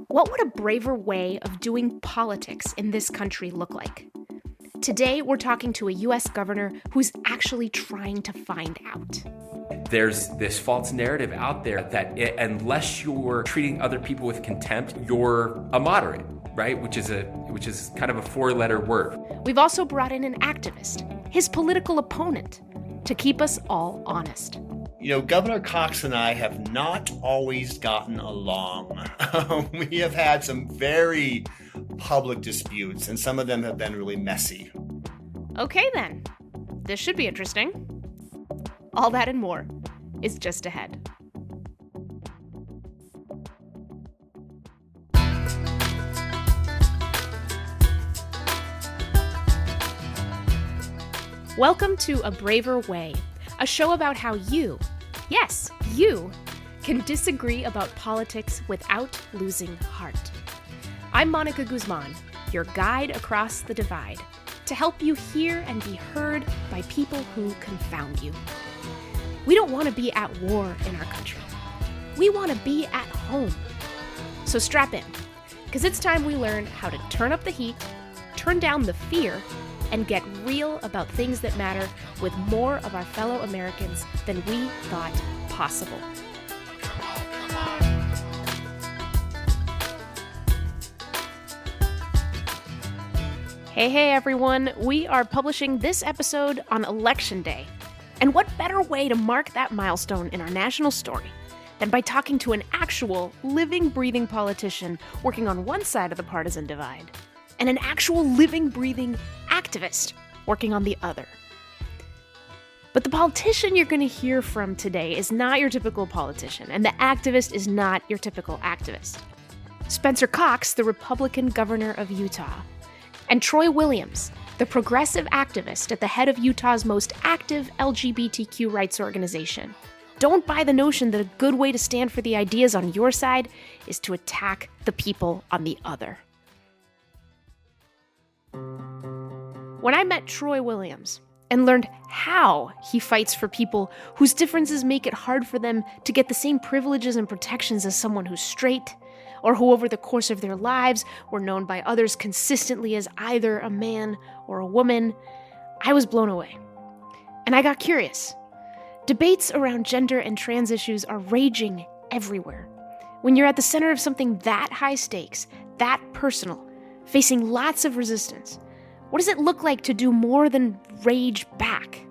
What would a braver way of doing politics in this country look like? Today, we're talking to a U.S. governor who's actually trying to find out. There's this false narrative out there that unless you're treating other people with contempt, you're a moderate, right? Which is kind of a four-letter word. We've also brought in an activist, his political opponent, to keep us all honest. You know, Governor Cox and I have not always gotten along. We have had some very public disputes, and some of them have been really messy. Okay then, this should be interesting. All that and more is just ahead. Welcome to A Braver Way, a show about how you, yes, you, can disagree about politics without losing heart. I'm Mónica Guzmán, your guide across the divide, to help you hear and be heard by people who confound you. We don't want to be at war in our country. We want to be at home. So strap in, because it's time we learn how to turn up the heat, turn down the fear, and get real about things that matter with more of our fellow Americans than we thought possible. Hey everyone, we are publishing this episode on Election Day. And what better way to mark that milestone in our national story than by talking to an actual, living, breathing politician working on one side of the partisan divide, and an actual living, breathing activist working on the other. But the politician you're going to hear from today is not your typical politician, and the activist is not your typical activist. Spencer Cox, the Republican governor of Utah, and Troy Williams, the progressive activist at the head of Utah's most active LGBTQ rights organization. Don't buy the notion that a good way to stand for the ideas on your side is to attack the people on the other. When I met Troy Williams and learned how he fights for people whose differences make it hard for them to get the same privileges and protections as someone who's straight, or who over the course of their lives were known by others consistently as either a man or a woman, I was blown away. And I got curious. Debates around gender and trans issues are raging everywhere. When you're at the center of something that high stakes, that personal, facing lots of resistance, what does it look like to do more than rage back?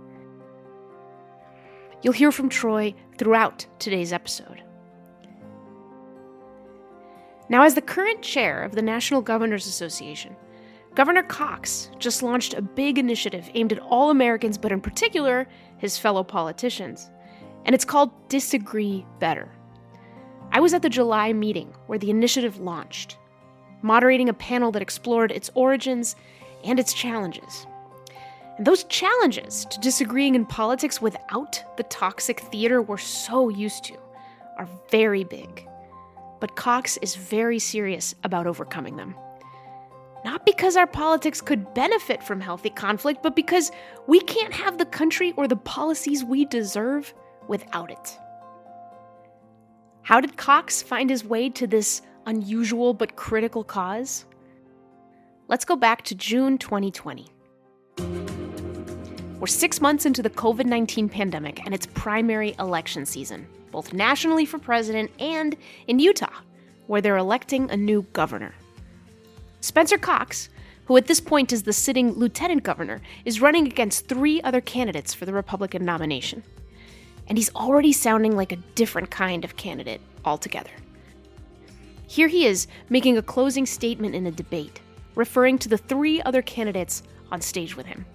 You'll hear from Troy throughout today's episode. Now, as the current chair of the National Governors Association, Governor Cox just launched a big initiative aimed at all Americans, but in particular, his fellow politicians. And it's called Disagree Better. I was at the July meeting where the initiative launched, moderating a panel that explored its origins and its challenges. And those challenges to disagreeing in politics without the toxic theater we're so used to are very big. But Cox is very serious about overcoming them. Not because our politics could benefit from healthy conflict, but because we can't have the country or the policies we deserve without it. How did Cox find his way to this unusual but critical cause? Let's go back to June 2020. We're 6 months into the COVID-19 pandemic and its primary election season, both nationally for president and in Utah, where they're electing a new governor. Spencer Cox, who at this point is the sitting lieutenant governor, is running against 3 other candidates for the Republican nomination. And he's already sounding like a different kind of candidate altogether. Here he is making a closing statement in a debate, referring to the 3 other candidates on stage with him.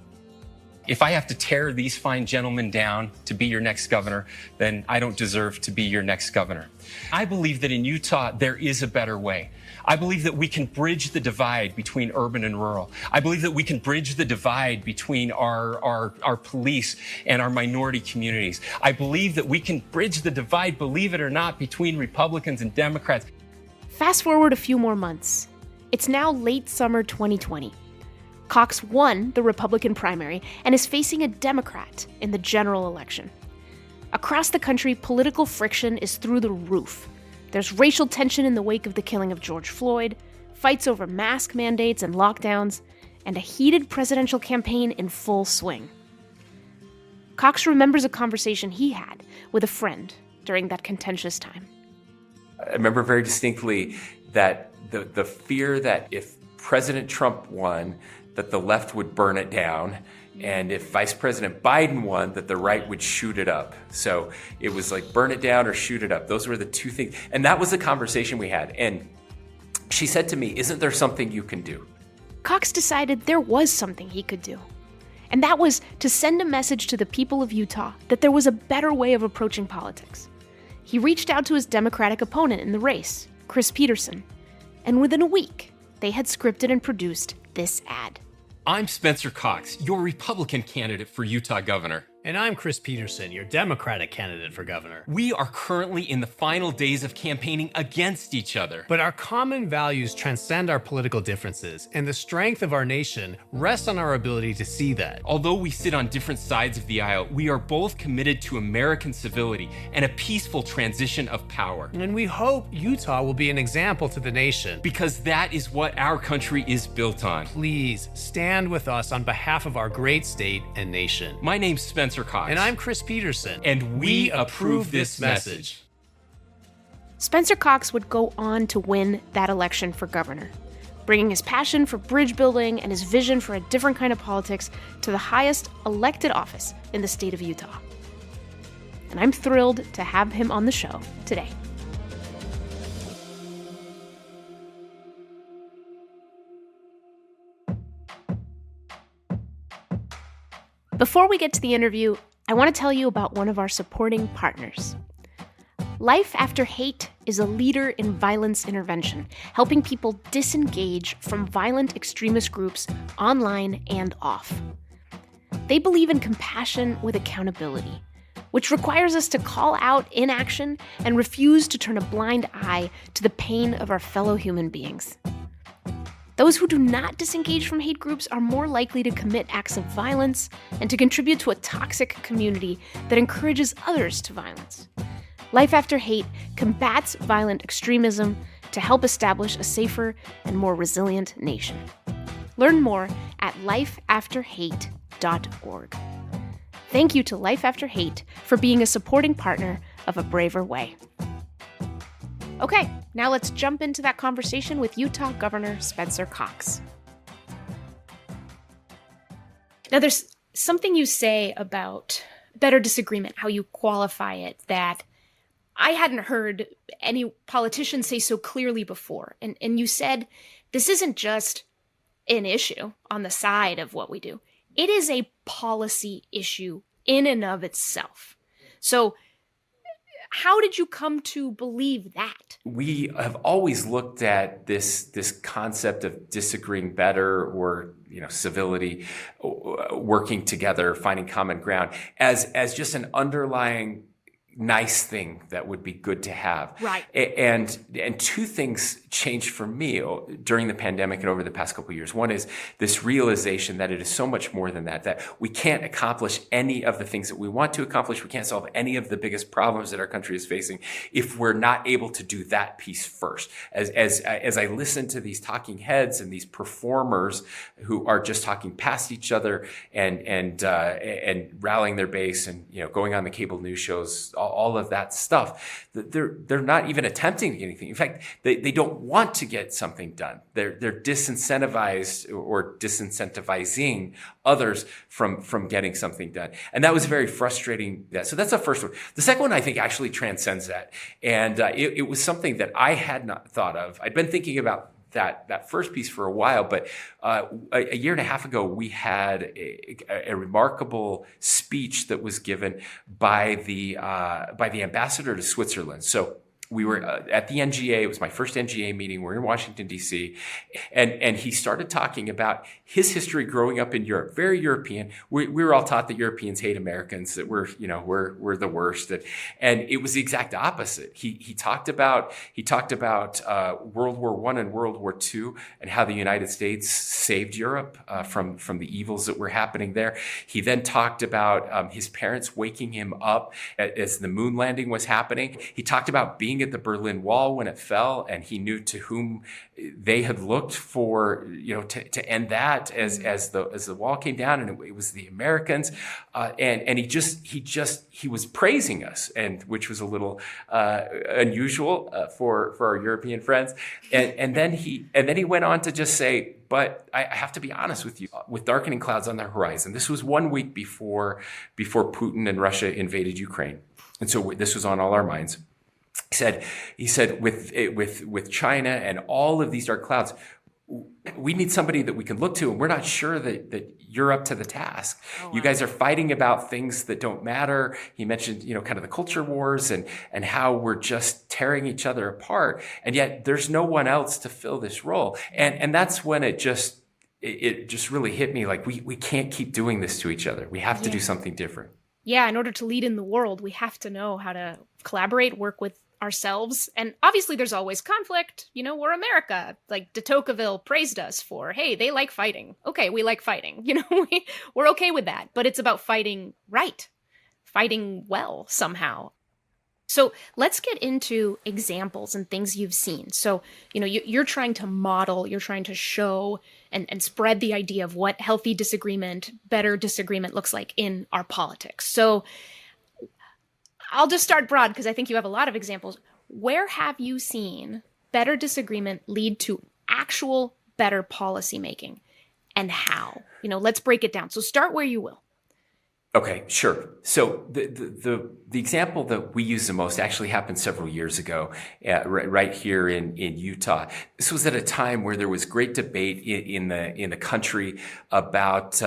If I have to tear these fine gentlemen down to be your next governor, then I don't deserve to be your next governor. I believe that in Utah, there is a better way. I believe that we can bridge the divide between urban and rural. I believe that we can bridge the divide between our police and our minority communities. I believe that we can bridge the divide, believe it or not, between Republicans and Democrats. Fast forward a few more months. It's now late summer 2020. Cox won the Republican primary and is facing a Democrat in the general election. Across the country, political friction is through the roof. There's racial tension in the wake of the killing of George Floyd, fights over mask mandates and lockdowns, and a heated presidential campaign in full swing. Cox remembers a conversation he had with a friend during that contentious time. I remember very distinctly that the fear that if President Trump won, that the left would burn it down, and if Vice President Biden won, that the right would shoot it up. So it was like burn it down or shoot it up. Those were the two things. And that was the conversation we had. And she said to me, "Isn't there something you can do?" Cox decided there was something he could do. And that was to send a message to the people of Utah that there was a better way of approaching politics. He reached out to his Democratic opponent in the race, Chris Peterson. And within a week, they had scripted and produced this ad. I'm Spencer Cox, your Republican candidate for Utah governor. And I'm Chris Peterson, your Democratic candidate for governor. We are currently in the final days of campaigning against each other. But our common values transcend our political differences, and the strength of our nation rests on our ability to see that. Although we sit on different sides of the aisle, we are both committed to American civility and a peaceful transition of power. And we hope Utah will be an example to the nation. Because that is what our country is built on. Please stand with us on behalf of our great state and nation. My name's Spencer Cox. And I'm Chris Peterson. And we approve this message. Spencer Cox would go on to win that election for governor, bringing his passion for bridge building and his vision for a different kind of politics to the highest elected office in the state of Utah. And I'm thrilled to have him on the show today. Before we get to the interview, I want to tell you about one of our supporting partners. Life After Hate is a leader in violence intervention, helping people disengage from violent extremist groups online and off. They believe in compassion with accountability, which requires us to call out inaction and refuse to turn a blind eye to the pain of our fellow human beings. Those who do not disengage from hate groups are more likely to commit acts of violence and to contribute to a toxic community that encourages others to violence. Life After Hate combats violent extremism to help establish a safer and more resilient nation. Learn more at lifeafterhate.org. Thank you to Life After Hate for being a supporting partner of A Braver Way. Okay, now let's jump into that conversation with Utah Governor Spencer Cox. Now, there's something you say about better disagreement, how you qualify it, that I hadn't heard any politician say so clearly before. And you said this isn't just an issue on the side of what we do. It is a policy issue in and of itself. So how did you come to believe that? We have always looked at this concept of disagreeing better, or civility, working together, finding common ground, as just an underlying nice thing that would be good to have. Right. And two things changed for me during the pandemic and over the past couple of years. One is this realization that it is so much more than that we can't accomplish any of the things that we want to accomplish. We can't solve any of the biggest problems that our country is facing if we're not able to do that piece first. As I listen to these talking heads and these performers who are just talking past each other and rallying their base and going on the cable news shows, all of that stuff, they're not even attempting anything. In fact, they don't want to get something done. They're disincentivized or disincentivizing others from getting something done. And that was very frustrating. So that's the first one. The second one, I think, actually transcends that. And it was something that I had not thought of. I'd been thinking about that first piece for a while, but a year and a half ago, we had a remarkable speech that was given by the ambassador to Switzerland. So we were at the NGA. It was my first NGA meeting. We're in Washington, D.C. And he started talking about his history growing up in Europe, very European. We were all taught that Europeans hate Americans, that we're the worst. And it was the exact opposite. He talked about World War I and World War II and how the United States saved Europe from the evils that were happening there. He then talked about his parents waking him up as the moon landing was happening. He talked about being looking at the Berlin Wall when it fell, and he knew to whom they had looked for, to end that as the wall came down, and it was the Americans, and he was praising us, and which was a little unusual for our European friends, and then he went on to just say, but I have to be honest with you, with darkening clouds on the horizon. This was 1 week before Putin and Russia invaded Ukraine, and so this was on all our minds. He said, with China and all of these dark clouds, we need somebody that we can look to, and we're not sure that you're up to the task. Oh, wow. You guys are fighting about things that don't matter. He mentioned, kind of the culture wars and how we're just tearing each other apart, and yet there's no one else to fill this role. And that's when it just really hit me, like we can't keep doing this to each other. We have to do something different. Yeah, in order to lead in the world, we have to know how to collaborate, work with ourselves. And obviously there's always conflict. We're America. Like de Tocqueville praised us for, hey, they like fighting. Okay, we like fighting. We're okay with that. But it's about fighting right, fighting well somehow. So let's get into examples and things you've seen. So, you're trying to model, you're trying to show and spread the idea of what healthy disagreement, better disagreement looks like in our politics. So I'll just start broad because I think you have a lot of examples. Where have you seen better disagreement lead to actual better policy making, and how? Let's break it down. So start where you will. Okay, sure. So the example that we use the most actually happened several years ago, right here in Utah. This was at a time where there was great debate in the country about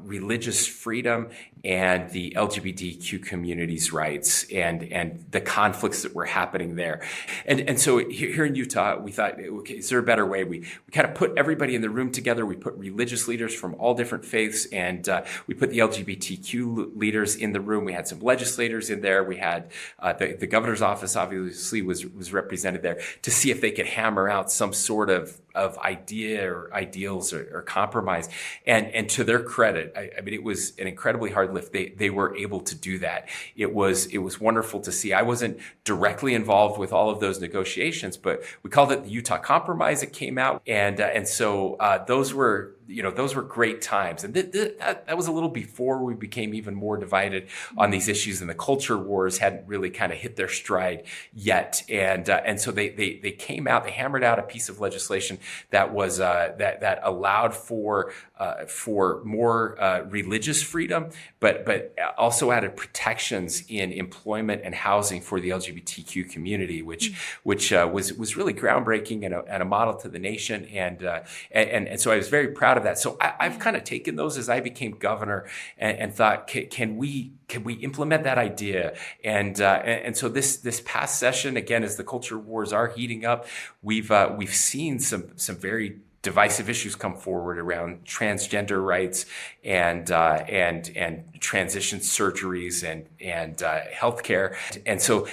religious freedom and the LGBTQ community's rights and the conflicts that were happening there. And so here in Utah, we thought, okay, is there a better way? We kind of put everybody in the room together. We put religious leaders from all different faiths, and we put the LGBTQ leaders in the room. We had some legislators in there. We had the governor's office obviously was represented there to see if they could hammer out some sort of idea or ideals or compromise. And to their credit, I mean, it was an incredibly hard lift. They were able to do that. It was wonderful to see. I wasn't directly involved with all of those negotiations, but we called it the Utah Compromise. It came out, and so those were great times. And that was a little before we became even more divided on these issues, and the culture wars hadn't really kind of hit their stride yet. And so they came out, they hammered out a piece of legislation that was that allowed for more religious freedom, but also added protections in employment and housing for the LGBTQ community, which was really groundbreaking and a model to the nation. And so I was very proud of that. So I've kind of taken those as I became governor and thought, can we implement that idea? And so this past session, again, as the culture wars are heating up, we've seen some very divisive issues come forward around transgender rights and transition surgeries and healthcare. And so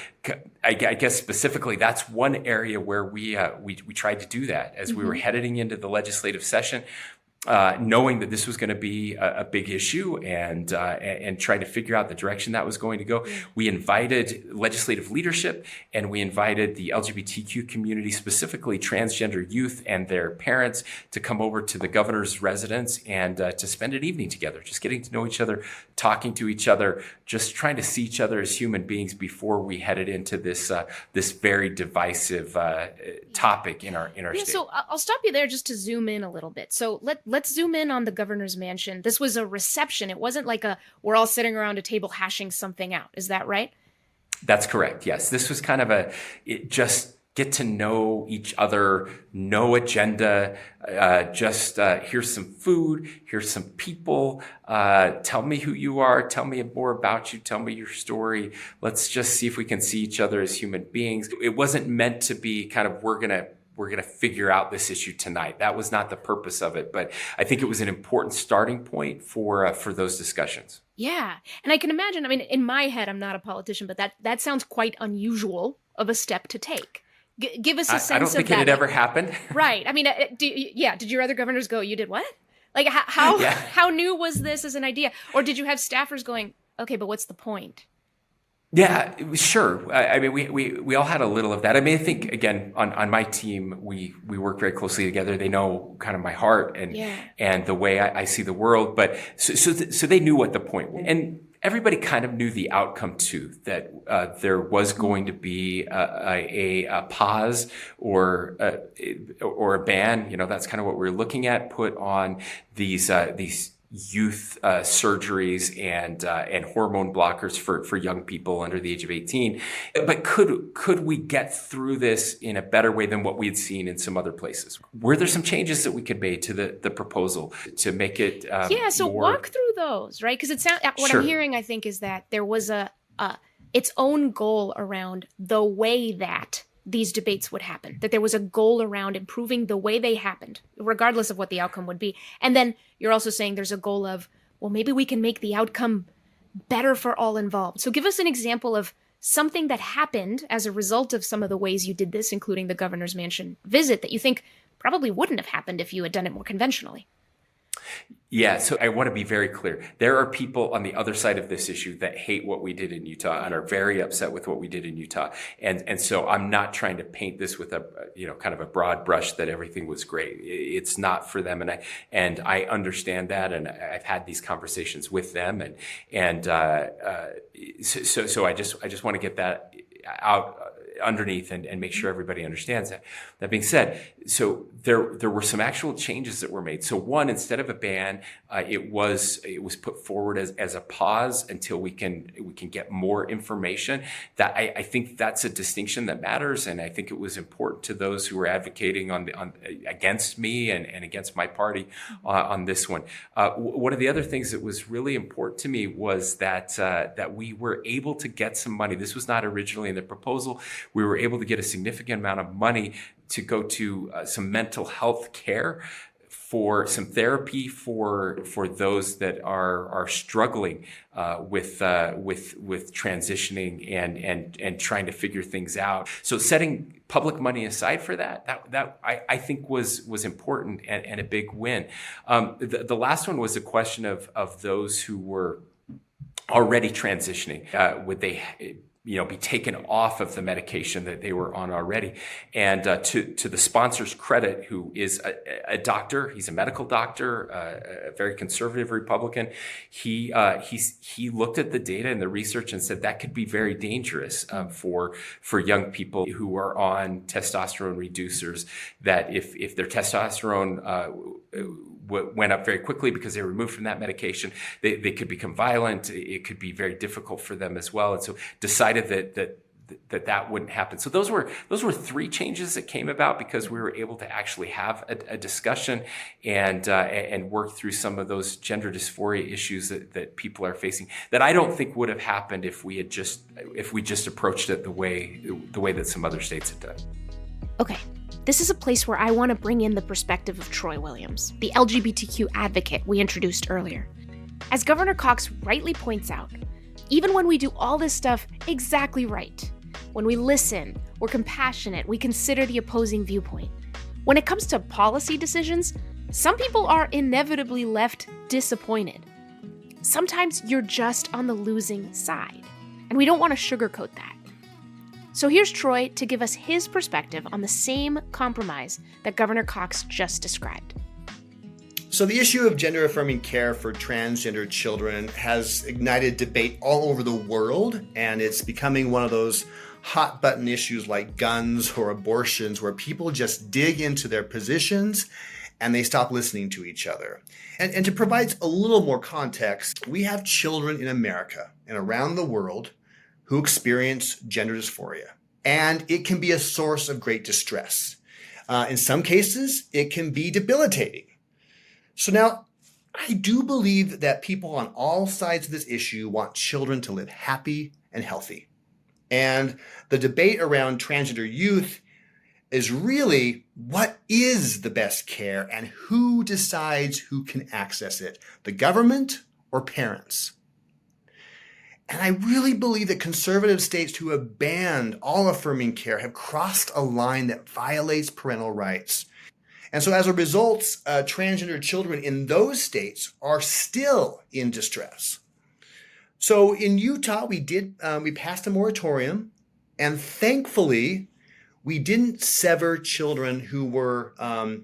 I guess specifically that's one area where we tried to do that as we were heading into the legislative session. Knowing that this was going to be a big issue and trying to figure out the direction that was going to go, we invited legislative leadership and we invited the LGBTQ community, specifically transgender youth and their parents, to come over to the governor's residence and to spend an evening together, just getting to know each other, talking to each other, just trying to see each other as human beings before we headed into this very divisive topic in our state. So I'll stop you there just to zoom in a little bit. So let's zoom in on the governor's mansion. This was a reception. It wasn't like we're all sitting around a table hashing something out. Is that right? That's correct. Yes. This was kind of just get to know each other, no agenda, here's some food, here's some people, tell me who you are, tell me more about you, tell me your story. Let's just see if we can see each other as human beings. It wasn't meant to be kind of, we're going to figure out this issue tonight. That was not the purpose of it, but I think it was an important starting point for those discussions. Yeah. And I can imagine, I mean, in my head, I'm not a politician, but that sounds quite unusual of a step to take. Give us a sense of that. I don't think it had ever happened. Right. I mean, did your other governors go, you did what? Like, how new was this as an idea? Or did you have staffers going, okay, but what's the point? Yeah, sure. I mean, we all had a little of that. I mean, I think again on my team, we work very closely together. They know kind of my heart and the way I see the world. But so they knew what the point was, and everybody kind of knew the outcome too. That there was going to be a pause or a ban. You know, that's kind of what we're looking at. Put on these youth surgeries and hormone blockers for young people under the age of 18. But could we get through this in a better way than what we had seen in some other places? Were there some changes that we could make to the proposal to make it so more... walk through those, right? Because what Sure. I'm hearing, I think, is that there was its own goal around the way that these debates would happen, that there was a goal around improving the way they happened, regardless of what the outcome would be. And then you're also saying there's a goal of, well, maybe we can make the outcome better for all involved. So give us an example of something that happened as a result of some of the ways you did this, including the governor's mansion visit, that you think probably wouldn't have happened if you had done it more conventionally. Yeah, so I want to be very clear. There are people on the other side of this issue that hate what we did in Utah and are very upset with what we did in Utah. And so I'm not trying to paint this with a kind of a broad brush that everything was great. It's not for them, and I understand that, and I've had these conversations with them, so I just want to get that out underneath and make sure everybody understands that. That being said, so there were some actual changes that were made. So one, instead of a ban, it was put forward as a pause until we can get more information. That I think that's a distinction that matters, and I think it was important to those who were advocating against me and against my party on this one. One of the other things that was really important to me was that we were able to get some money. This was not originally in the proposal. We were able to get a significant amount of money to go to some mental health care, for some therapy for those that are struggling with transitioning and trying to figure things out. So setting public money aside for that I think was important and a big win. The last one was a question of those who were already transitioning. Would they be taken off of the medication that they were on already? And to the sponsor's credit, who is a doctor, he's a medical doctor, a very conservative Republican. He looked at the data and the research and said that could be very dangerous for young people who are on testosterone reducers. That if their testosterone went up very quickly because they were removed from that medication, they could become violent. It could be very difficult for them as well. And so decided that wouldn't happen. So those were three changes that came about because we were able to actually have a discussion and work through some of those gender dysphoria issues that people are facing, that I don't think would have happened if we just approached it the way that some other states have done. Okay. This is a place where I want to bring in the perspective of Troy Williams, the LGBTQ advocate we introduced earlier. As Governor Cox rightly points out, even when we do all this stuff exactly right, when we listen, we're compassionate, we consider the opposing viewpoint, when it comes to policy decisions, some people are inevitably left disappointed. Sometimes you're just on the losing side, and we don't want to sugarcoat that. So here's Troy to give us his perspective on the same compromise that Governor Cox just described. So the issue of gender-affirming care for transgender children has ignited debate all over the world, and it's becoming one of those hot-button issues like guns or abortions where people just dig into their positions and they stop listening to each other. And to provide a little more context, we have children in America and around the world who experience gender dysphoria. And it can be a source of great distress. In some cases, it can be debilitating. So now, I do believe that people on all sides of this issue want children to live happy and healthy. And the debate around transgender youth is really what is the best care and who decides who can access it, the government or parents? And I really believe that conservative states who have banned all affirming care have crossed a line that violates parental rights. And so as a result, transgender children in those states are still in distress. So in Utah, we passed a moratorium, and thankfully, we didn't sever children who were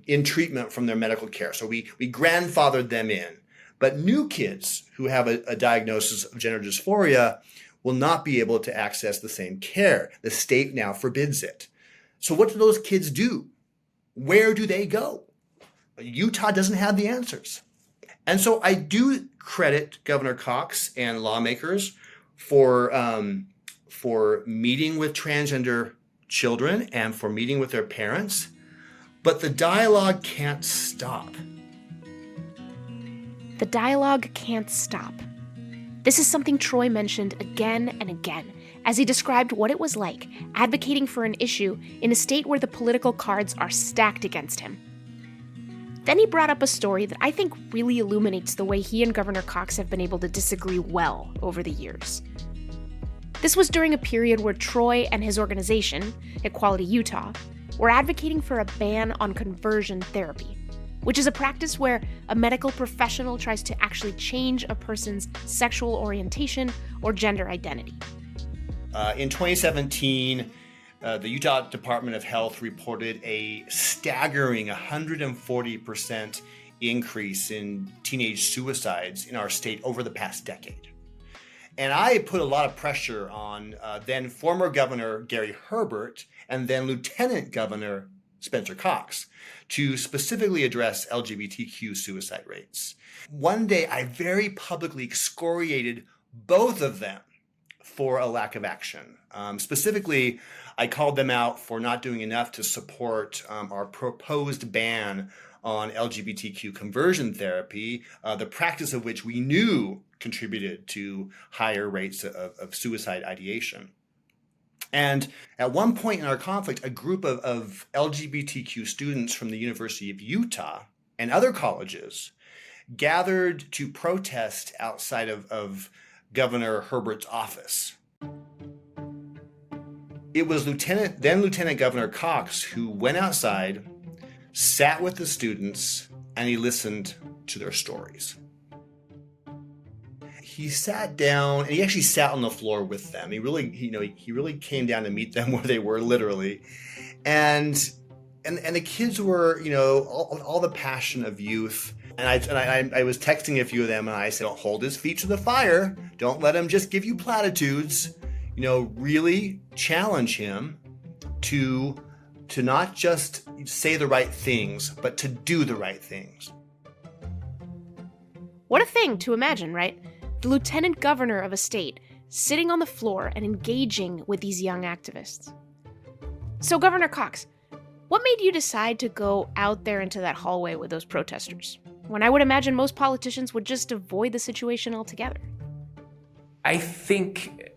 in treatment from their medical care. So we grandfathered them in. But new kids who have a diagnosis of gender dysphoria will not be able to access the same care. The state now forbids it. So what do those kids do? Where do they go? Utah doesn't have the answers. And so I do credit Governor Cox and lawmakers for meeting with transgender children and for meeting with their parents, but the dialogue can't stop. The dialogue can't stop. This is something Troy mentioned again and again as he described what it was like advocating for an issue in a state where the political cards are stacked against him. Then he brought up a story that I think really illuminates the way he and Governor Cox have been able to disagree well over the years. This was during a period where Troy and his organization, Equality Utah, were advocating for a ban on conversion therapy, which is a practice where a medical professional tries to actually change a person's sexual orientation or gender identity. In 2017, the Utah Department of Health reported a staggering 140% increase in teenage suicides in our state over the past decade. And I put a lot of pressure on then former Governor Gary Herbert and then Lieutenant Governor Spencer Cox to specifically address LGBTQ suicide rates. One day, I very publicly excoriated both of them for a lack of action. Specifically, I called them out for not doing enough to support our proposed ban on LGBTQ conversion therapy, the practice of which we knew contributed to higher rates of suicide ideation. And at one point in our conflict, a group of LGBTQ students from the University of Utah and other colleges gathered to protest outside of Governor Herbert's office. It was then Lieutenant Governor Cox who went outside, sat with the students, and he listened to their stories. He sat down, and he actually sat on the floor with them. He really came down to meet them where they were, literally. And the kids were, all the passion of youth. And I was texting a few of them, and I said, "Don't hold his feet to the fire. Don't let him just give you platitudes. Really challenge him to not just say the right things, but to do the right things." What a thing to imagine, right? The lieutenant governor of a state sitting on the floor and engaging with these young activists. So, Governor Cox, what made you decide to go out there into that hallway with those protesters, when I would imagine most politicians would just avoid the situation altogether? I think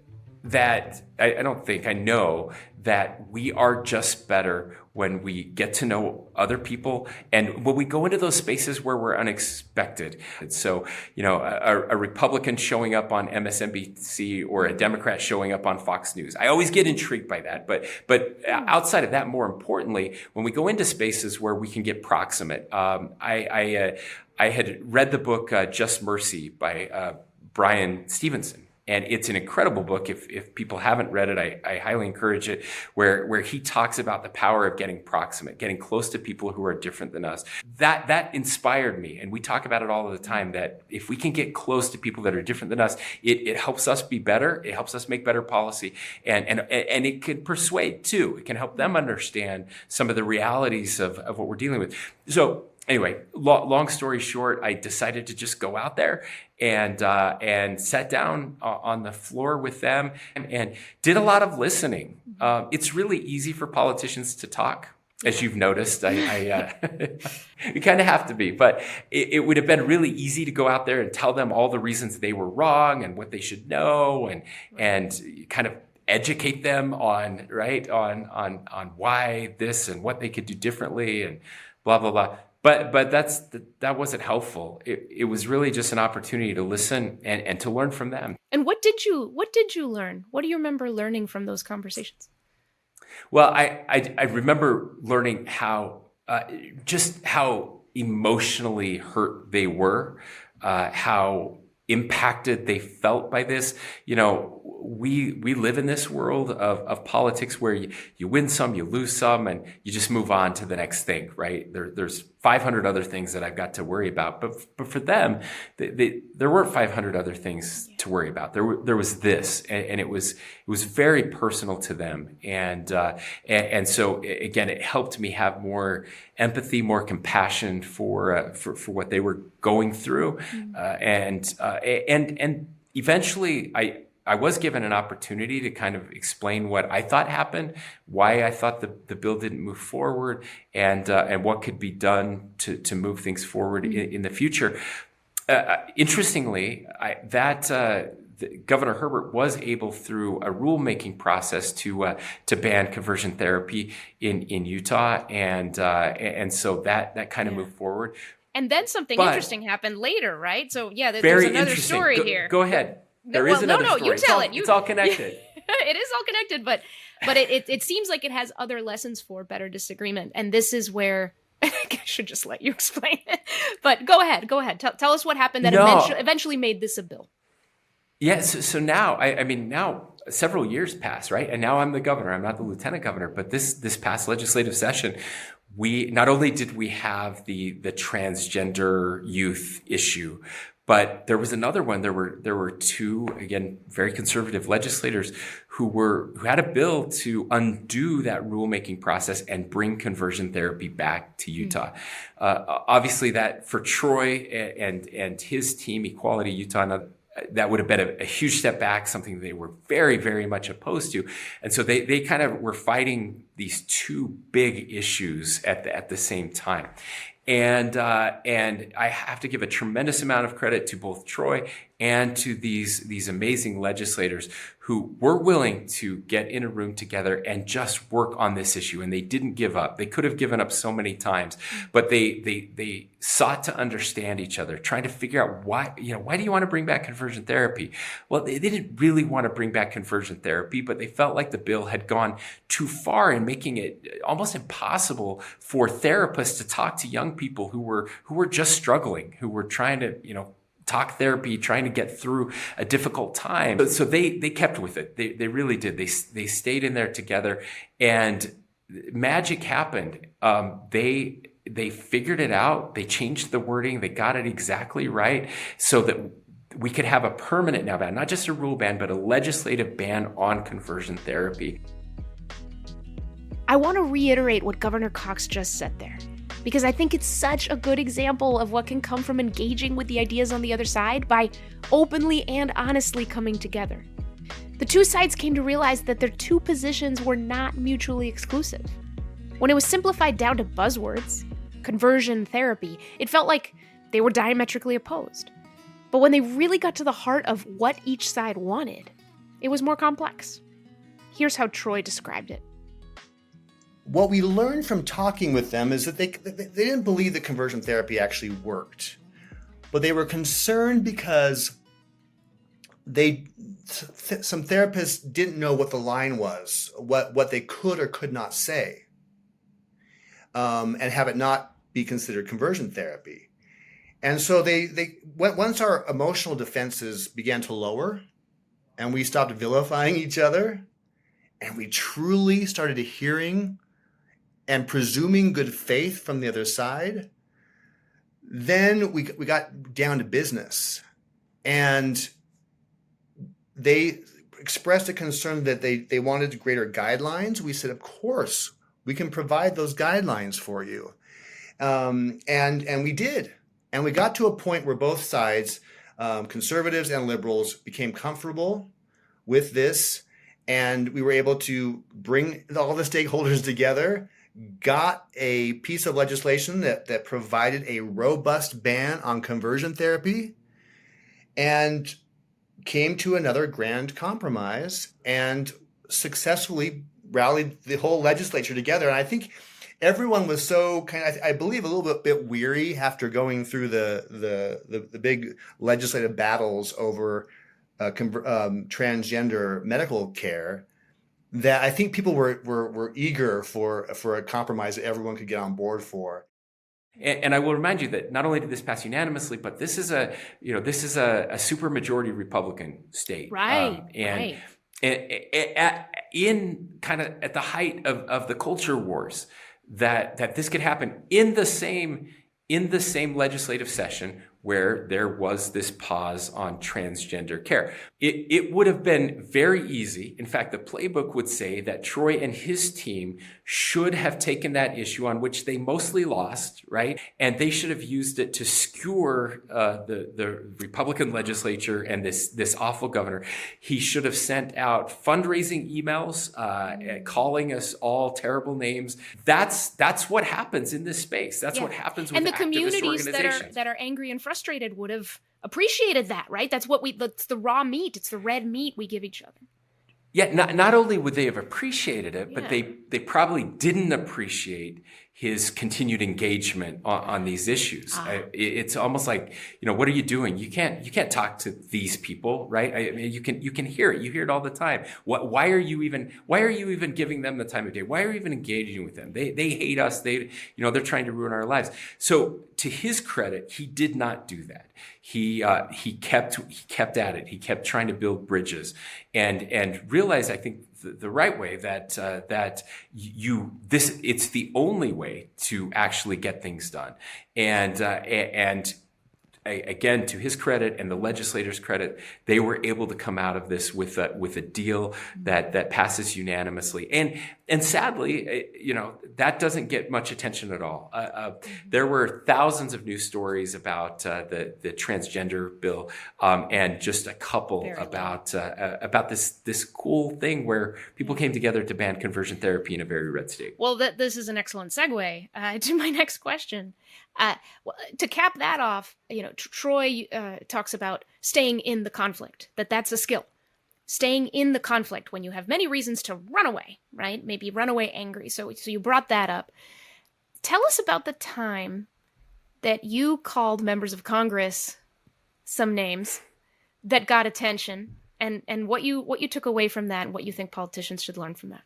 that, I know that we are just better when we get to know other people and when we go into those spaces where we're unexpected. So, a Republican showing up on MSNBC or a Democrat showing up on Fox News. I always get intrigued by that. But outside of that, more importantly, when we go into spaces where we can get proximate, I had read the book Just Mercy by Brian Stevenson. And it's an incredible book. If people haven't read it, I highly encourage it, where he talks about the power of getting proximate, getting close to people who are different than us. That inspired me. And we talk about it all the time, that if we can get close to people that are different than us, it helps us be better. It helps us make better policy. And it can persuade too. It can help them understand some of the realities of what we're dealing with. So anyway, long story short, I decided to just go out there and sat down on the floor with them and did a lot of listening. It's really easy for politicians to talk, as you've noticed. You kind of have to be, but it would have been really easy to go out there and tell them all the reasons they were wrong and what they should know, and kind of educate them on why this and what they could do differently and blah blah blah. But that wasn't helpful. It was really just an opportunity to listen and to learn from them. And what did you learn? What do you remember learning from those conversations? Well, I remember learning how emotionally hurt they were, how impacted they felt by this. We live in this world of politics where you win some, you lose some, and you just move on to the next thing, right? There's 500 other things that I've got to worry about. But for them, there weren't 500 other things to worry about. There was this, and it was very personal to them. And so again, it helped me have more empathy, more compassion for what they were going through. And eventually I was given an opportunity to kind of explain what I thought happened, why I thought the bill didn't move forward, and what could be done to move things forward in the future. Interestingly, Governor Herbert was able, through a rulemaking process, to ban conversion therapy in Utah, and so that kind of moved forward. And then something interesting happened later, right? So yeah, there's very another interesting. story here. Go ahead. There is another story. You tell it. It's all connected. It is all connected, but it seems like it has other lessons for better disagreement. And this is where I should just let you explain it. But go ahead. Tell us what happened that eventually made this a bill. Yes. So now, now several years pass, right? And now I'm the governor. I'm not the lieutenant governor. But this past legislative session, we not only did we have the transgender youth issue, but there was another one. There were two, again, very conservative legislators who had a bill to undo that rulemaking process and bring conversion therapy back to Utah. Obviously, that for Troy and his team, Equality Utah, that would have been a huge step back, something they were very, very much opposed to. And so they kind of were fighting these two big issues at the same time. And I have to give a tremendous amount of credit to both Troy and to these amazing legislators who were willing to get in a room together and just work on this issue. And they didn't give up. They could have given up so many times, but they sought to understand each other, trying to figure out why do you want to bring back conversion therapy? Well, they didn't really want to bring back conversion therapy, but they felt like the bill had gone too far in making it almost impossible for therapists to talk to young people who were just struggling, who were trying to, talk therapy, trying to get through a difficult time. So they kept with it. They really did. They stayed in there together, and magic happened. They figured it out. They changed the wording. They got it exactly right so that we could have a permanent now ban, not just a rule ban, but a legislative ban on conversion therapy. I want to reiterate what Governor Cox just said there, because I think it's such a good example of what can come from engaging with the ideas on the other side by openly and honestly coming together. The two sides came to realize that their two positions were not mutually exclusive. When it was simplified down to buzzwords, conversion therapy, it felt like they were diametrically opposed. But when they really got to the heart of what each side wanted, it was more complex. Here's how Troy described it. What we learned from talking with them is that they didn't believe that conversion therapy actually worked, but they were concerned because some therapists didn't know what the line was, what they could or could not say, and have it not be considered conversion therapy. And so once our emotional defenses began to lower, and we stopped vilifying each other, and we truly started hearing and presuming good faith from the other side, then we got down to business. And they expressed a concern that they wanted greater guidelines. We said, of course, we can provide those guidelines for you. And we did. And we got to a point where both sides, conservatives and liberals, became comfortable with this. And we were able to bring all the stakeholders together, got a piece of legislation that provided a robust ban on conversion therapy, and came to another grand compromise and successfully rallied the whole legislature together. And I think everyone was so I believe a little bit weary after going through the big legislative battles over transgender medical care, that I think people were eager for a compromise that everyone could get on board for. And I will remind you that not only did this pass unanimously, but this is a supermajority Republican state, Right. and in kind of at the height of the culture wars, that this could happen in the same legislative session where there was this pause on transgender care. It would have been very easy. In fact, the playbook would say that Troy and his team should have taken that issue on which they mostly lost, right? And they should have used it to skewer the Republican legislature and this awful governor. He should have sent out fundraising emails calling us all terrible names. That's what happens in this space. That's what happens with and the activist communities organizations. that are angry and frustrated would have appreciated that, right? That's the raw meat. It's the red meat we give each other. Yeah, not only would they have appreciated it, but Yeah. they probably didn't appreciate his continued engagement on these issues. It's almost like, what are you doing? You can't talk to these people, right? I mean, you can hear it. You hear it all the time. Why are you even giving them the time of day? Why are you even engaging with them? They hate us. They're trying to ruin our lives. So to his credit, he did not do that. He kept at it. He kept trying to build bridges and realized, I think, the right way that it's the only way to actually get things done. And again, to his credit and the legislators' credit, they were able to come out of this with a deal that passes unanimously. And sadly, that doesn't get much attention at all. There were thousands of news stories about the transgender bill, and just a couple about this cool thing where people came together to ban conversion therapy in a very red state. Well, this is an excellent segue to my next question. To cap that off, Troy talks about staying in the conflict, that's a skill. Staying in the conflict when you have many reasons to run away, right? Maybe run away angry. So you brought that up. Tell us about the time that you called members of Congress some names that got attention, and what you took away from that, and what you think politicians should learn from that.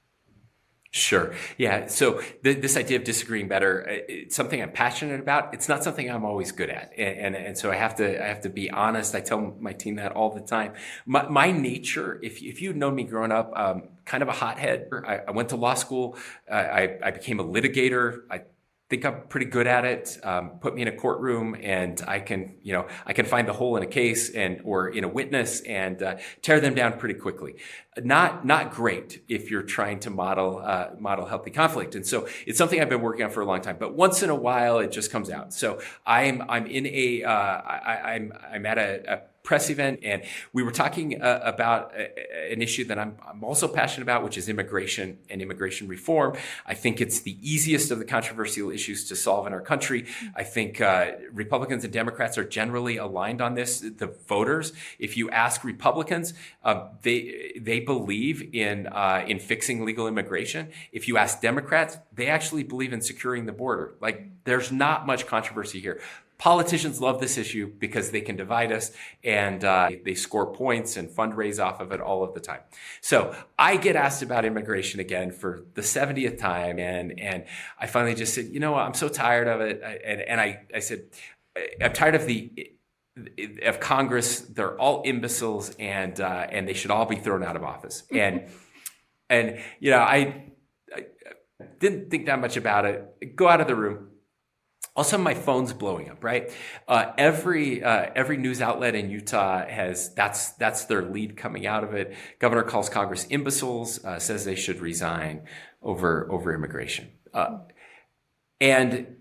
Sure. Yeah. So this idea of disagreeing better, it's something I'm passionate about. It's not something I'm always good at. And so I have to be honest. I tell my team that all the time. My nature, if you'd known me growing up, kind of a hothead. I went to law school. I became a litigator. I think I'm pretty good at it. Put me in a courtroom and I can find the hole in a case or in a witness and tear them down pretty quickly. Not great if you're trying to model healthy conflict. And so it's something I've been working on for a long time, but once in a while it just comes out. So I'm at a press event, and we were talking about an issue that I'm also passionate about, which is immigration and immigration reform. I think it's the easiest of the controversial issues to solve in our country. I think Republicans and Democrats are generally aligned on this. The voters, if you ask Republicans, they believe in fixing legal immigration. If you ask Democrats, they actually believe in securing the border. Like, there's not much controversy here. Politicians love this issue because they can divide us, and they score points and fundraise off of it all of the time. So I get asked about immigration again for the 70th time, and I finally just said, I'm so tired of it. I said, I'm tired of Congress. They're all imbeciles, and they should all be thrown out of office. And I didn't think that much about it. Go out of the room. All of a sudden, my phone's blowing up, right? Every news outlet in Utah that's their lead coming out of it. Governor calls Congress imbeciles, says they should resign over immigration. And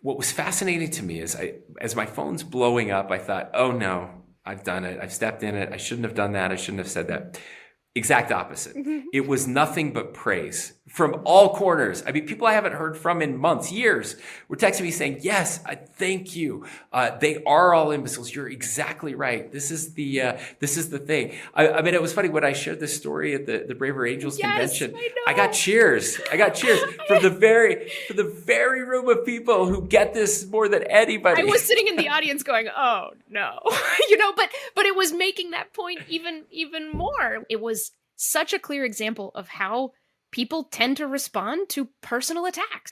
what was fascinating to me is as my phone's blowing up, I thought, oh no, I've done it. I've stepped in it. I shouldn't have done that. I shouldn't have said that. Exact opposite. Mm-hmm. It was nothing but praise from all corners. I mean, people I haven't heard from in months, years, were texting me saying, yes, thank you. They are all imbeciles. You're exactly right. This is the thing. I mean, it was funny when I shared this story at the Braver Angels convention. I got cheers. from the very room of people who get this more than anybody. I was sitting in the audience going, oh no, but it was making that point even more. It was such a clear example of how people tend to respond to personal attacks.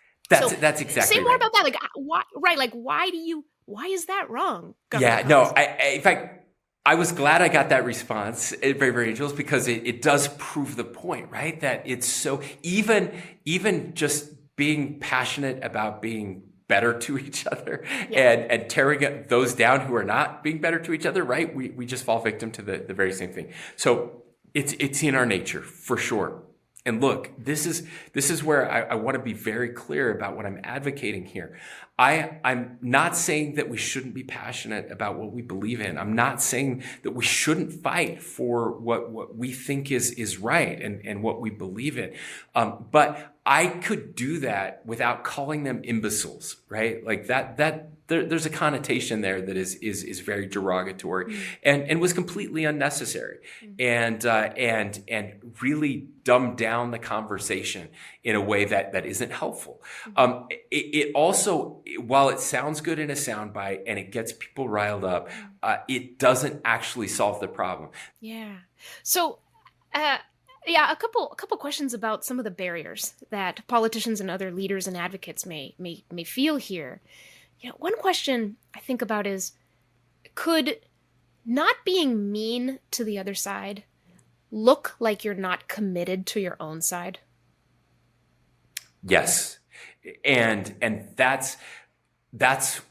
That's exactly say more right. about that. Like, why? Right? Like, why is that wrong? Yeah, Governor no. Cox? In fact, I was glad I got that response at Very Very Angels, because it does prove the point, right? That it's so even just being passionate about being better to each other, and tearing those down who are not being better to each other, right? We just fall victim to the very same thing. So it's in our nature for sure. And look, this is where I want to be very clear about what I'm advocating here. I'm not saying that we shouldn't be passionate about what we believe in. I'm not saying that we shouldn't fight for what we think is right and what we believe in. But I could do that without calling them imbeciles, right? Like there's a connotation there that is very derogatory and was completely unnecessary and really dumbed down the conversation in a way that isn't helpful. It also, while it sounds good in a soundbite and it gets people riled up, it doesn't actually solve the problem. Yeah. So, a couple questions about some of the barriers that politicians and other leaders and advocates may feel here. One question I think about is, could not being mean to the other side look like you're not committed to your own side? Yes. And that's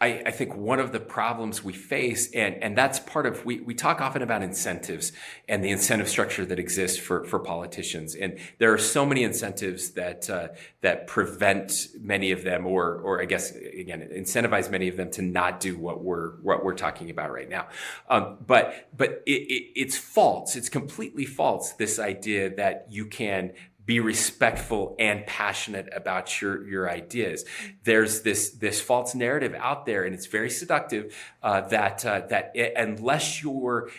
I think one of the problems we face, and that's part of, we talk often about incentives and the incentive structure that exists for politicians. And there are so many incentives that prevent many of them, or I guess, again, incentivize many of them to not do what we're talking about right now. But it's false. It's completely false, this idea that you can be respectful and passionate about your ideas. There's this false narrative out there, and it's very seductive, that unless you're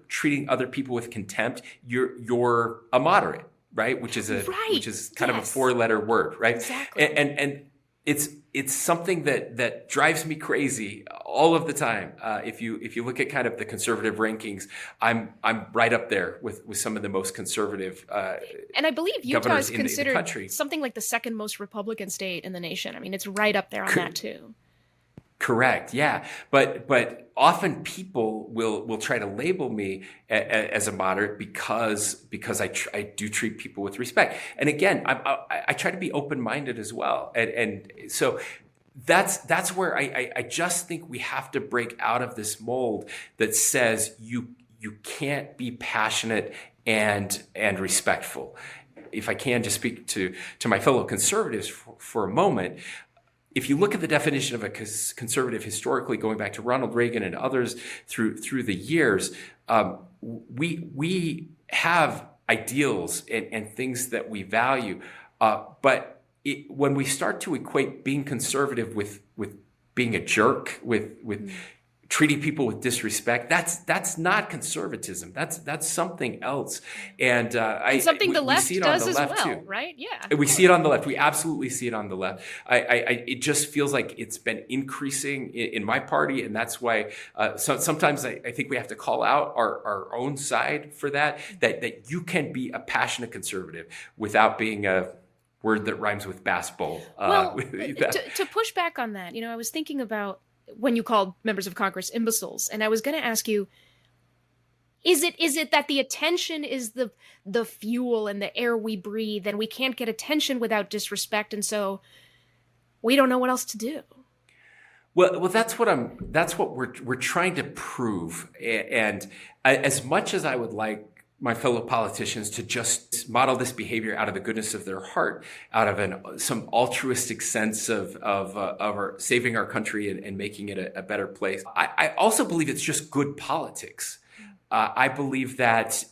treating other people with contempt, you're a moderate, right? Which is kind of a 4-letter word, right? Exactly. And it's something that drives me crazy all of the time. If you look at kind of the conservative rankings, I'm right up there with some of the most conservative. And I believe Utah is considered in the country. Something like the second most Republican state in the nation. I mean, it's right up there on that too. Correct. Yeah. But often people will try to label me as a moderate because I do treat people with respect. And again, I try to be open-minded as well. And so that's where I just think we have to break out of this mold that says you can't be passionate and respectful. If I can just speak to my fellow conservatives for a moment, if you look at the definition of a conservative historically, going back to Ronald Reagan and others through the years, we have ideals and things that we value, but when we start to equate being conservative with being a jerk, with treating people with disrespect, that's not conservatism. That's something else, and something the left does as well, too. Right? Yeah, we see it on the left. We absolutely see it on the left. It just feels like it's been increasing in my party, and that's why sometimes I think we have to call out our own side for that you can be a passionate conservative without being a word that rhymes with Bass Bowl. Well, to push back on that, I was thinking about when you called members of Congress imbeciles, and I was going to ask you, is it that the attention is the fuel and the air we breathe, and we can't get attention without disrespect, and so we don't know what else to do? Well, that's what we're trying to prove, and as much as I would like my fellow politicians to just model this behavior out of the goodness of their heart, out of some altruistic sense of saving our country and making it a better place. I also believe it's just good politics. I believe that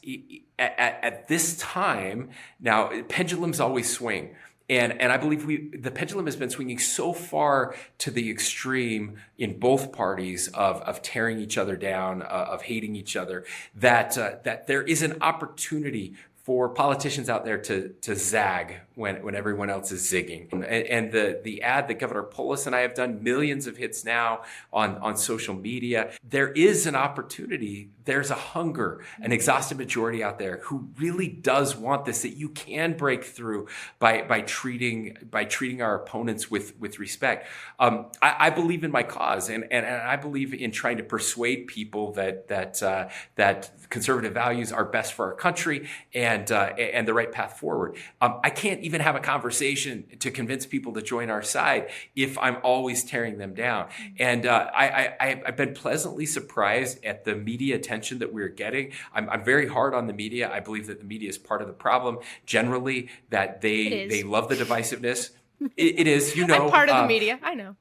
at this time, now pendulums always swing. And I believe the pendulum has been swinging so far to the extreme in both parties of tearing each other down, of hating each other, that there is an opportunity for politicians out there to zag when everyone else is zigging. And the ad that Governor Polis and I have done, millions of hits now on social media. There is an opportunity. There's a hunger, an exhausted majority out there who really does want this, that you can break through by treating our opponents with respect. I believe in my cause, and I believe in trying to persuade people that conservative values are best for our country and the right path forward. I can't even have a conversation to convince people to join our side if I'm always tearing them down. And I've been pleasantly surprised at the media attention that we're getting. I'm very hard on the media. I believe that the media is part of the problem generally, that they love the divisiveness. It is, you know. I'm part of the media. I know.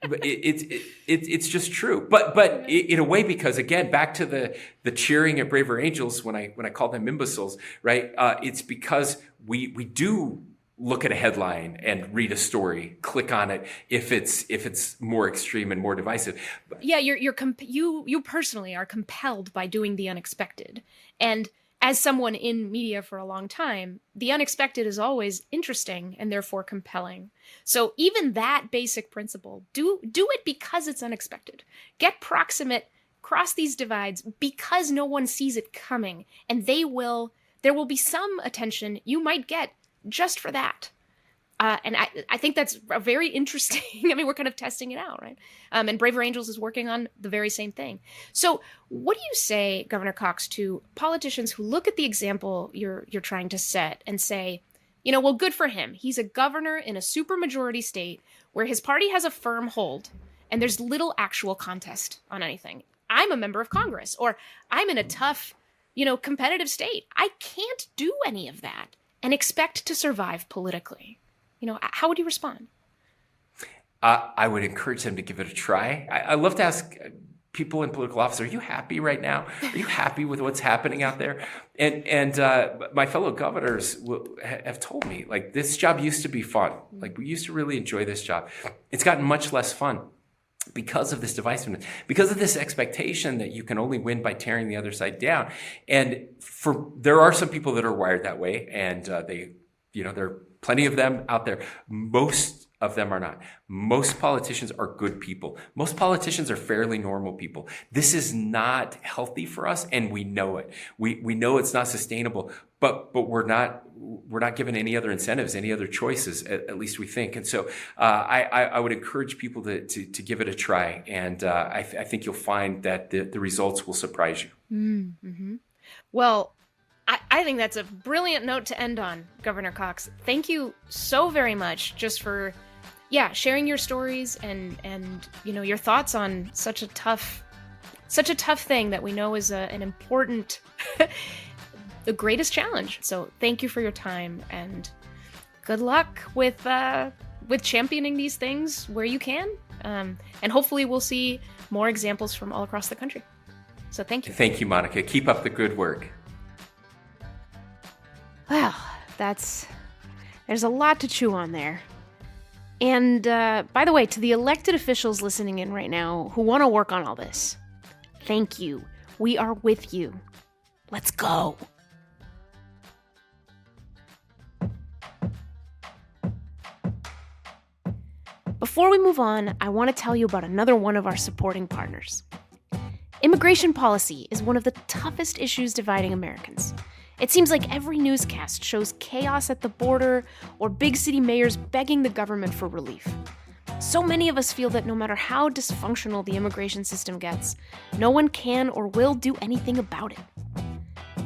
But it's just true. But in a way, because again, back to the cheering at Braver Angels when I call them imbeciles, right? It's because we do look at a headline and read a story, click on it if it's more extreme and more divisive. Yeah, you personally are compelled by doing the unexpected. And as someone in media for a long time, the unexpected is always interesting and therefore compelling. So even that basic principle, do it because it's unexpected. Get proximate, cross these divides because no one sees it coming, and there will be some attention you might get just for that. And I think that's a very interesting, I mean, we're kind of testing it out, right? And Braver Angels is working on the very same thing. So what do you say, Governor Cox, to politicians who look at the example you're trying to set and say, you know, well, good for him. He's a governor in a supermajority state where his party has a firm hold and there's little actual contest on anything. I'm a member of Congress, or I'm in a tough, competitive state. I can't do any of that and expect to survive politically. How would you respond? I would encourage them to give it a try. I love to ask people in political office, are you happy right now? Are you happy with what's happening out there? And my fellow governors have told me, like, this job used to be fun. Like, we used to really enjoy this job. It's gotten much less fun because of this divisiveness, because of this expectation that you can only win by tearing the other side down. And there are some people that are wired that way, and there are plenty of them out there. Most of them are not. Most politicians are good people. Most politicians are fairly normal people. This is not healthy for us, and we know it. We know it's not sustainable, but we're not given any other incentives, any other choices, at least we think. And so I would encourage people to give it a try, and I think you'll find that the results will surprise you. Mm-hmm. Well, I think that's a brilliant note to end on, Governor Cox. Thank you so very much just for, sharing your stories and your thoughts on such a tough thing that we know is an important, the greatest challenge. So thank you for your time, and good luck with championing these things where you can. And hopefully we'll see more examples from all across the country. So thank you. Thank you, Mónica. Keep up the good work. Well, there's a lot to chew on there. And by the way, to the elected officials listening in right now who want to work on all this, thank you. We are with you. Let's go. Before we move on, I want to tell you about another one of our supporting partners. Immigration policy is one of the toughest issues dividing Americans. It seems like every newscast shows chaos at the border or big city mayors begging the government for relief. So many of us feel that no matter how dysfunctional the immigration system gets, no one can or will do anything about it.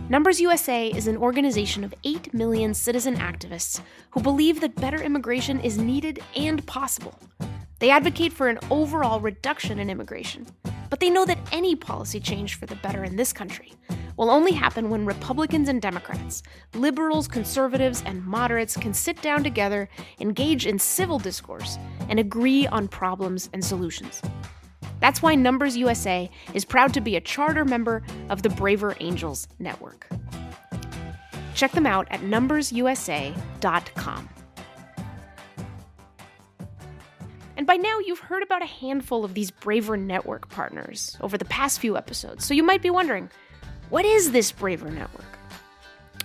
Numbers USA is an organization of 8 million citizen activists who believe that better immigration is needed and possible. They advocate for an overall reduction in immigration, but they know that any policy change for the better in this country will only happen when Republicans and Democrats, liberals, conservatives, and moderates can sit down together, engage in civil discourse, and agree on problems and solutions. That's why Numbers USA is proud to be a charter member of the Braver Angels Network. Check them out at numbersusa.com. And by now, you've heard about a handful of these Braver Network partners over the past few episodes, so you might be wondering, what is this Braver Network?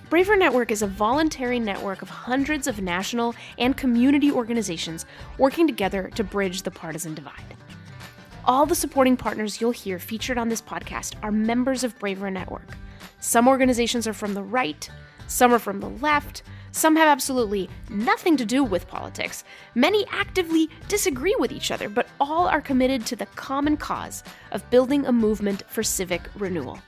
Braver Network is a voluntary network of hundreds of national and community organizations working together to bridge the partisan divide. All the supporting partners you'll hear featured on this podcast are members of Braver Network. Some organizations are from the right, some are from the left, some have absolutely nothing to do with politics. Many actively disagree with each other, but all are committed to the common cause of building a movement for civic renewal.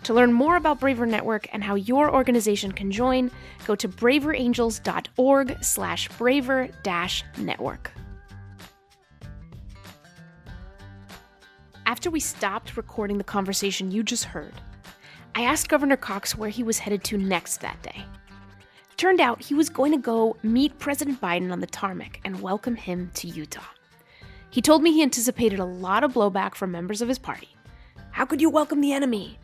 To learn more about Braver Network and how your organization can join, go to braverangels.org/braver-network. After we stopped recording the conversation you just heard, I asked Governor Cox where he was headed to next that day. Turned out he was going to go meet President Biden on the tarmac and welcome him to Utah. He told me he anticipated a lot of blowback from members of his party. How could you welcome the enemy?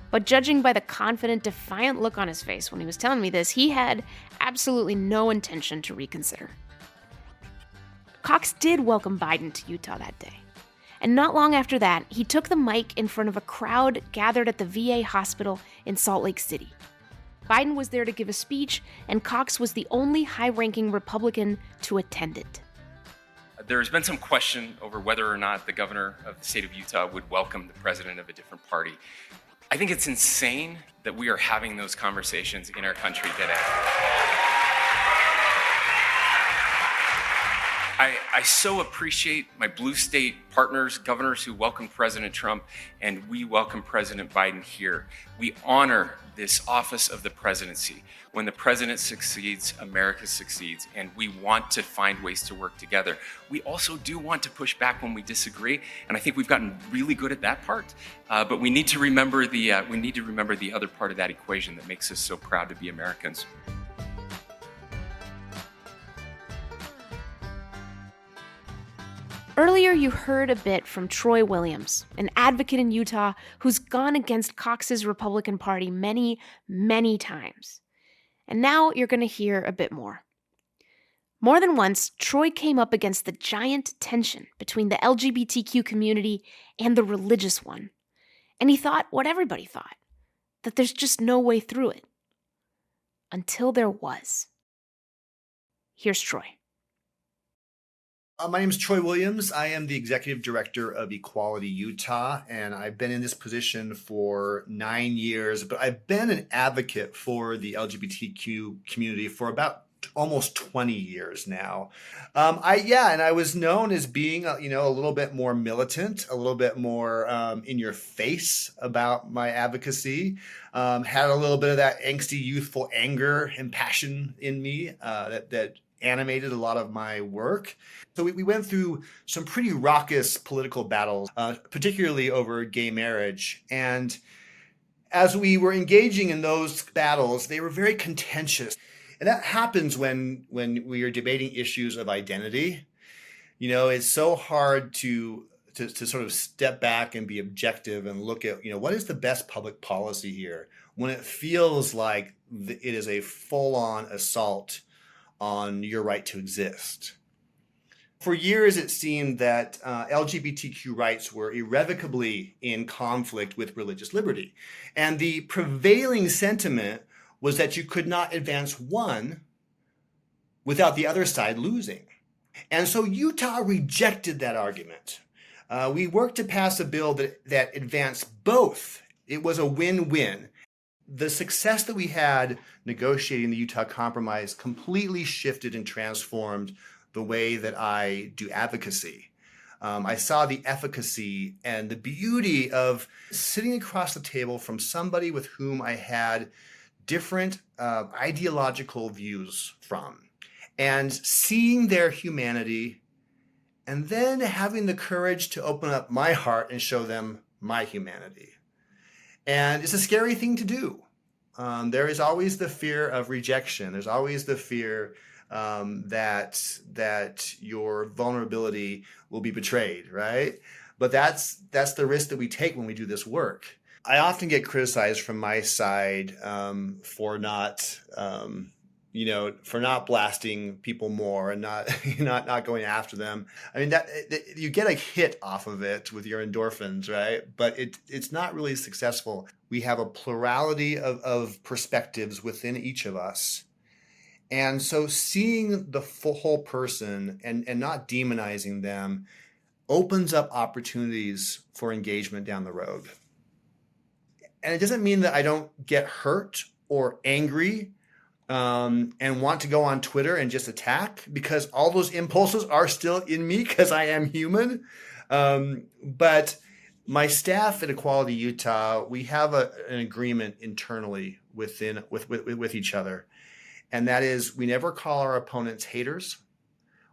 But judging by the confident, defiant look on his face when he was telling me this, he had absolutely no intention to reconsider. Cox did welcome Biden to Utah that day. And not long after that, he took the mic in front of a crowd gathered at the VA hospital in Salt Lake City. Biden was there to give a speech, and Cox was the only high-ranking Republican to attend it. There's been some question over whether or not the governor of the state of Utah would welcome the president of a different party. I think it's insane that we are having those conversations in our country today. I so appreciate my blue state partners, governors who welcomed President Trump, and we welcome President Biden here. We honor this office of the presidency. When the president succeeds, America succeeds, and we want to find ways to work together. We also do want to push back when we disagree, and I think we've gotten really good at that part. But we need to remember the other part of that equation that makes us so proud to be Americans. Earlier, you heard a bit from Troy Williams, an advocate in Utah who's gone against Cox's Republican Party many, many times. And now you're going to hear a bit more. More than once, Troy came up against the giant tension between the LGBTQ community and the religious one. And he thought what everybody thought, that there's just no way through it. Until there was. Here's Troy. My name is Troy Williams. I am the Executive Director of Equality Utah, and I've been in this position for 9 years, but I've been an advocate for the LGBTQ community for about almost 20 years now. I was known as being, a little bit more militant, a little bit more in your face about my advocacy. Had a little bit of that angsty, youthful anger and passion in me that animated a lot of my work. So we went through some pretty raucous political battles, particularly over gay marriage. And as we were engaging in those battles, they were very contentious. And that happens when we are debating issues of identity. It's so hard to sort of step back and be objective and look at, what is the best public policy here when it feels like it is a full-on assault on your right to exist. For years, it seemed that LGBTQ rights were irrevocably in conflict with religious liberty. And the prevailing sentiment was that you could not advance one without the other side losing. And so Utah rejected that argument. We worked to pass a bill that advanced both. It was a win-win. The success that we had negotiating the Utah Compromise completely shifted and transformed the way that I do advocacy. I saw the efficacy and the beauty of sitting across the table from somebody with whom I had different ideological views from, and seeing their humanity, and then having the courage to open up my heart and show them my humanity. And it's a scary thing to do. There is always the fear of rejection. There's always the fear that your vulnerability will be betrayed, right? But that's the risk that we take when we do this work. I often get criticized from my side for not, for not blasting people more and not going after them. I mean, that you get a hit off of it with your endorphins, right? But it's not really successful. We have a plurality of perspectives within each of us. And so seeing the whole person and not demonizing them opens up opportunities for engagement down the road. And it doesn't mean that I don't get hurt or angry and want to go on Twitter and just attack, because all those impulses are still in me because I am human. But my staff at Equality Utah, we have an agreement internally with each other. And that is, we never call our opponents haters.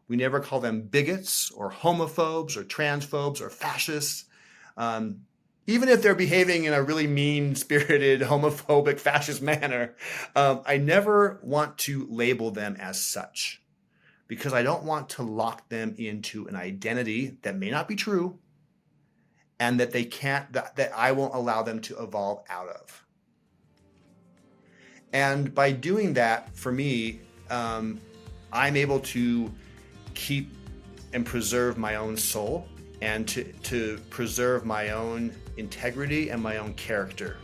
We never call them bigots or homophobes or transphobes or fascists. Even if they're behaving in a really mean-spirited, homophobic, fascist manner, I never want to label them as such, because I don't want to lock them into an identity that may not be true and that that I won't allow them to evolve out of. And by doing that, for me, I'm able to keep and preserve my own soul and to preserve my own integrity and my own character.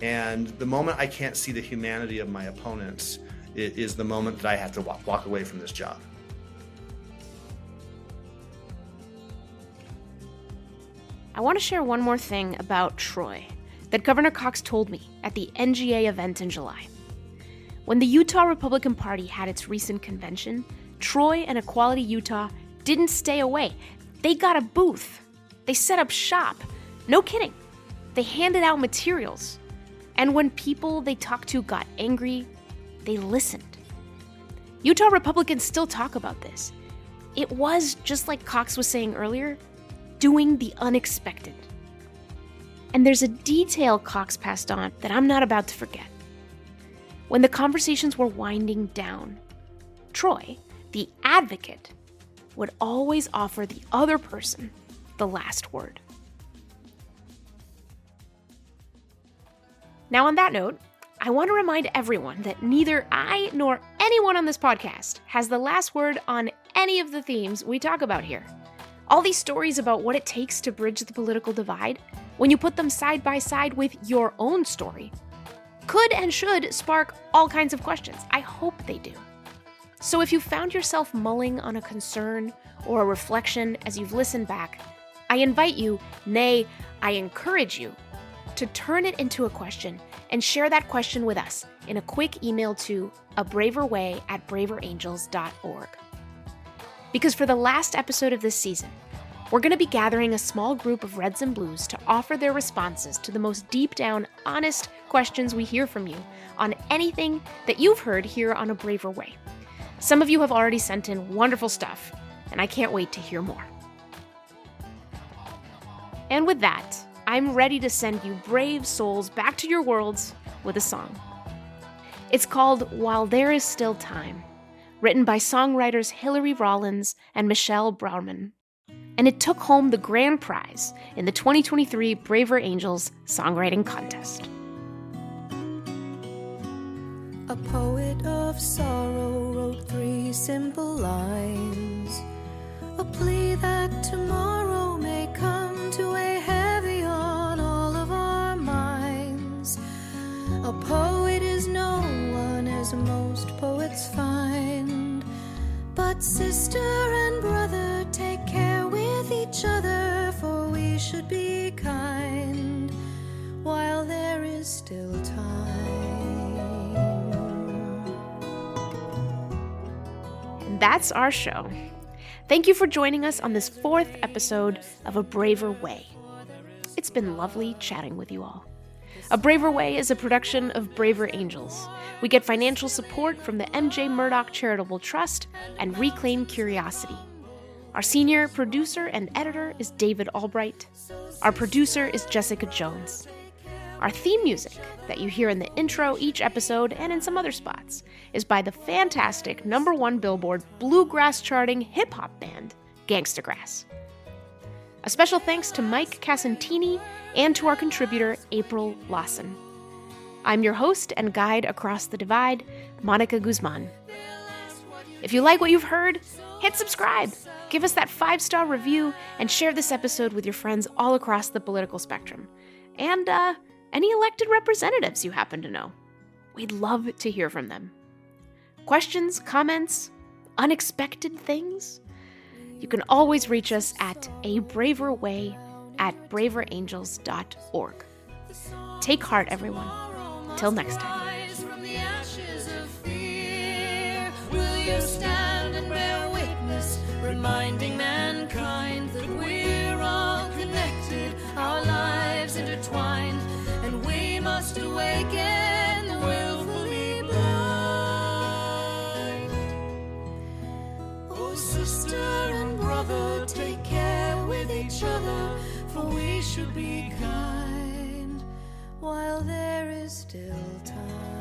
And the moment I can't see the humanity of my opponents is the moment that I have to walk away from this job. I want to share one more thing about Troy that Governor Cox told me at the NGA event in July. When the Utah Republican Party had its recent convention, Troy and Equality Utah didn't stay away. They got a booth. They set up shop. No kidding. They handed out materials. And when people they talked to got angry, they listened. Utah Republicans still talk about this. It was, just like Cox was saying earlier, doing the unexpected. And there's a detail Cox passed on that I'm not about to forget. When the conversations were winding down, Troy, the advocate, would always offer the other person the last word. Now, on that note, I want to remind everyone that neither I nor anyone on this podcast has the last word on any of the themes we talk about here. All these stories about what it takes to bridge the political divide, when you put them side by side with your own story, could and should spark all kinds of questions. I hope they do. So if you found yourself mulling on a concern or a reflection as you've listened back, I invite you, nay, I encourage you, to turn it into a question and share that question with us in a quick email to abraverway@braverangels.org. Because for the last episode of this season, we're going to be gathering a small group of Reds and Blues to offer their responses to the most deep down, honest questions we hear from you on anything that you've heard here on A Braver Way. Some of you have already sent in wonderful stuff, and I can't wait to hear more. And with that, I'm ready to send you brave souls back to your worlds with a song. It's called While There Is Still Time, written by songwriters Hillary Rollins and Michelle Brauman. And it took home the grand prize in the 2023 Braver Angels Songwriting Contest. A poet of sorrow wrote 3 simple lines, a plea that tomorrow may come to weigh heavy on all of our minds. A poet is no one, as most poets find, but sister and brother, take care with each other, for we should be kind while there is still time. And that's our show. Thank you for joining us on this 4th episode of A Braver Way. It's been lovely chatting with you all. A Braver Way is a production of Braver Angels. We get financial support from the MJ Murdoch Charitable Trust and Reclaim Curiosity. Our senior producer and editor is David Albright. Our producer is Jessica Jones. Our theme music that you hear in the intro each episode and in some other spots is by the fantastic #1 Billboard bluegrass charting hip-hop band, Gangstagrass. A special thanks to Mike Casentini and to our contributor, April Lawson. I'm your host and guide across the divide, Mónica Guzmán. If you like what you've heard, hit subscribe, give us that 5-star review, and share this episode with your friends all across the political spectrum. And any elected representatives you happen to know. We'd love to hear from them. Questions, comments, unexpected things? You can always reach us at abraverway@braverangels.org. Take heart, everyone. Till next time. From the ashes of fear, will you stand and bear witness, reminding mankind that we're all connected, our lives intertwined, and we must awaken the willfully blind. Oh, sister and brother, take care with each other, for we should be kind while there is still time.